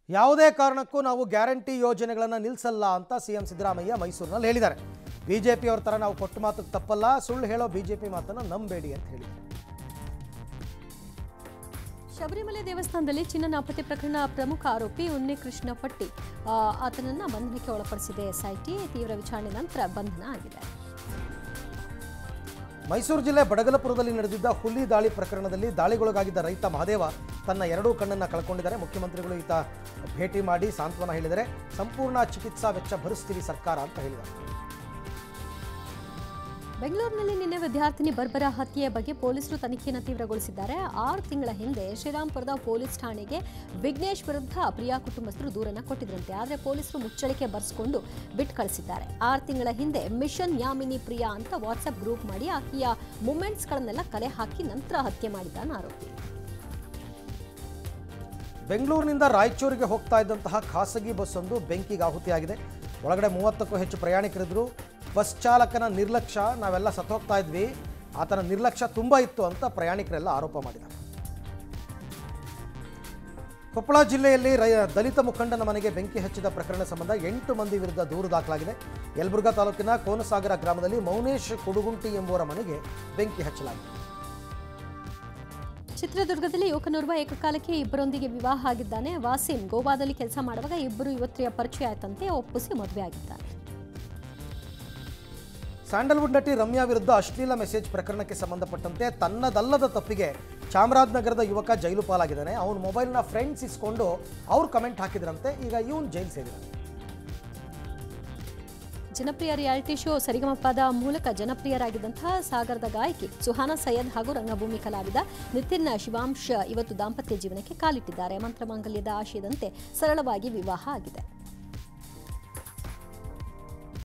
ಯಾವುದೇ ಕಾರಣಕ್ಕೂ ನಾವು ಗ್ಯಾರಂಟಿ ಯೋಜನೆಗಳನ್ನು ನಿಲ್ಲಿಸಲ್ಲ ಅಂತ ಸಿಎಂ ಸಿದ್ದರಾಮಯ್ಯ ಮೈಸೂರಿನಲ್ಲಿ ಹೇಳಿದ್ದಾರೆ. ಬಿಜೆಪಿಯವರ ತರ ನಾವು ಕೊಟ್ಟ ಮಾತು ತಪ್ಪಲ್ಲ, ಸುಳ್ಳು ಹೇಳೋ ಬಿಜೆಪಿ ಮಾತನ್ನು ನಂಬೇಡಿ ಅಂತ ಹೇಳಿದ್ದಾರೆ. ಶಬರಿಮಲೆ ದೇವಸ್ಥಾನದಲ್ಲಿ ಚಿನ್ನ ನಾಪತ್ತೆ ಪ್ರಕರಣ ಪ್ರಮುಖ ಆರೋಪಿ ಉನ್ನಿಕೃಷ್ಣ ಪಟ್ಟಿ ಆತನನ್ನು ಬಂಧನಕ್ಕೆ ಒಳಪಡಿಸಿದೆ ಎಸ್ಐಟಿ. ತೀವ್ರ ವಿಚಾರಣೆ ನಂತರ ಬಂಧನ ಆಗಿದೆ. ಮೈಸೂರು ಜಿಲ್ಲೆ ಬಡಗಲಪುರದಲ್ಲಿ ನಡೆದಿದ್ದ ಹುಲಿ ದಾಳಿ ಪ್ರಕರಣದಲ್ಲಿ ದಾಳಿಗೊಳಗಾಗಿದ್ದ ರೈತ ಮಹದೇವ ತನ್ನ ಎರಡೂ ಕಣ್ಣನ್ನು ಕಳ್ಕೊಂಡಿದ್ದಾರೆ. ಮುಖ್ಯಮಂತ್ರಿಗಳು ಈತ ಭೇಟಿ ಮಾಡಿ ಸಾಂತ್ವನ ಹೇಳಿದರೆ ಸಂಪೂರ್ಣ ಚಿಕಿತ್ಸಾ ವೆಚ್ಚ ಭರಿಸ್ತೀವಿ ಸರ್ಕಾರ ಅಂತ ಹೇಳಿದ್ದಾರೆ. ಬೆಂಗಳೂರಿನಲ್ಲಿ ನಿನ್ನೆ ವಿದ್ಯಾರ್ಥಿನಿ ಬರ್ಬರ ಹತ್ಯೆಯ ಬಗ್ಗೆ ಪೊಲೀಸರು ತನಿಖೆಯನ್ನು ತೀವ್ರಗೊಳಿಸಿದ್ದಾರೆ. 6 ತಿಂಗಳ ಹಿಂದೆ ಶ್ರೀರಾಂಪುರದ ಪೊಲೀಸ್ ಠಾಣೆಗೆ ವಿಘ್ನೇಶ್ ವಿರುದ್ಧ ಪ್ರಿಯಾ ಕುಟುಂಬಸ್ಥರು ದೂರನ್ನು ಕೊಟ್ಟಿದ್ರಂತೆ. ಆದರೆ ಪೊಲೀಸರು ಮುಚ್ಚಳಿಕೆ ಬರೆಸಿಕೊಂಡು ಬಿಟ್ಟು ಕಳಿಸಿದ್ದಾರೆ. 6 ತಿಂಗಳ ಹಿಂದೆ ಮಿಷನ್ ಯಾಮಿನಿ ಪ್ರಿಯಾ ಅಂತ ವಾಟ್ಸ್ಆಪ್ ಗ್ರೂಪ್ ಮಾಡಿ ಆಕೆಯ ಮೂಮೆಂಟ್ಸ್ಗಳನ್ನೆಲ್ಲ ಕಲೆ ಹಾಕಿ ನಂತರ ಹತ್ಯೆ ಮಾಡಿದ್ದಾನೆ ಆರೋಪಿ. ಬೆಂಗಳೂರಿನಿಂದ ರಾಯಚೂರಿಗೆ ಹೋಗ್ತಾ ಇದ್ದಂತಹ ಖಾಸಗಿ ಬಸ್ ಒಂದು ಬೆಂಕಿಗೆ ಆಹುತಿಯಾಗಿದೆ. ಒಳಗಡೆ 30ಕ್ಕೂ ಹೆಚ್ಚು ಪ್ರಯಾಣಿಕರಿದ್ದರು. ಬಸ್ ಚಾಲಕನ ನಿರ್ಲಕ್ಷ್ಯ, ನಾವೆಲ್ಲ ಸತ್ತೋಗ್ತಾ ಇದ್ವಿ, ಆತನ ನಿರ್ಲಕ್ಷ್ಯ ತುಂಬ ಇತ್ತು ಅಂತ ಪ್ರಯಾಣಿಕರೆಲ್ಲ ಆರೋಪ ಮಾಡಿದ್ದಾರೆ. ಕೊಪ್ಪಳ ಜಿಲ್ಲೆಯಲ್ಲಿ ದಲಿತ ಮುಖಂಡನ ಮನೆಗೆ ಬೆಂಕಿ ಹಚ್ಚಿದ ಪ್ರಕರಣ ಸಂಬಂಧ 8 ಮಂದಿ ವಿರುದ್ಧ ದೂರು ದಾಖಲಾಗಿದೆ. ಯಲಬುರ್ಗಾ ತಾಲೂಕಿನ ಕೋನಸಾಗರ ಗ್ರಾಮದಲ್ಲಿ ಮೌನೇಶ್ ಕುಡುಗುಂಟಿ ಎಂಬುವರ ಮನೆಗೆ ಬೆಂಕಿ ಹಚ್ಚಲಾಗಿದೆ. ಚಿತ್ರದುರ್ಗದಲ್ಲಿ ಯುವಕನೋರ್ವ ಏಕಕಾಲಕ್ಕೆ ಇಬ್ಬರೊಂದಿಗೆ ವಿವಾಹ ಆಗಿದ್ದಾನೆ. ವಾಸಿಂ ಗೋವಾದಲ್ಲಿ ಕೆಲಸ ಮಾಡುವಾಗ ಇಬ್ಬರು ಯುವತಿಯ ಪರಿಚಯ ಆಯ್ತಂತೆ, ಒಪ್ಪಿಸಿ ಮದುವೆ ಆಗಿದ್ದಾನೆ. ಸ್ಯಾಂಡಲ್ವುಡ್ ನಟಿ ರಮ್ಯಾ ವಿರುದ್ಧ ಅಶ್ಲೀಲ ಮೆಸೇಜ್ ಪ್ರಕರಣಕ್ಕೆ ಸಂಬಂಧಪಟ್ಟಂತೆ ತನ್ನದಲ್ಲದ ತಪ್ಪಿಗೆ ಚಾಮರಾಜನಗರದ ಯುವಕ ಜೈಲು ಪಾಲಾಗಿದ್ದಾನೆ. ಅವನ ಮೊಬೈಲ್ನ ಫ್ರೆಂಡ್ಸ್ ಇಸ್ಕೊಂಡು ಅವ್ರು ಕಮೆಂಟ್ ಹಾಕಿದ್ರಂತೆ. ಈಗ ಇವನು ಜೈಲು ಸೇರಿದ್ದಾನೆ. ಜನಪ್ರಿಯ ರಿಯಾಲಿಟಿ ಶೋ ಸರಿಗಮಪದ ಮೂಲಕ ಜನಪ್ರಿಯರಾಗಿದ್ದಂತಹ ಸಾಗರದ ಗಾಯಕಿ ಸುಹಾನಾ ಸೈಯದ್ ಹಾಗೂ ರಂಗಭೂಮಿ ಕಲಾವಿದ ನಿತಿನ್ ಶಿವಾಂಶ್ ಇವತ್ತು ದಾಂಪತ್ಯ ಜೀವನಕ್ಕೆ ಕಾಲಿಟ್ಟಿದ್ದಾರೆ. ಮಂತ್ರಮಾಂಗಲ್ಯದ ಆಶಯದಂತೆ ಸರಳವಾಗಿ ವಿವಾಹ ಆಗಿದೆ.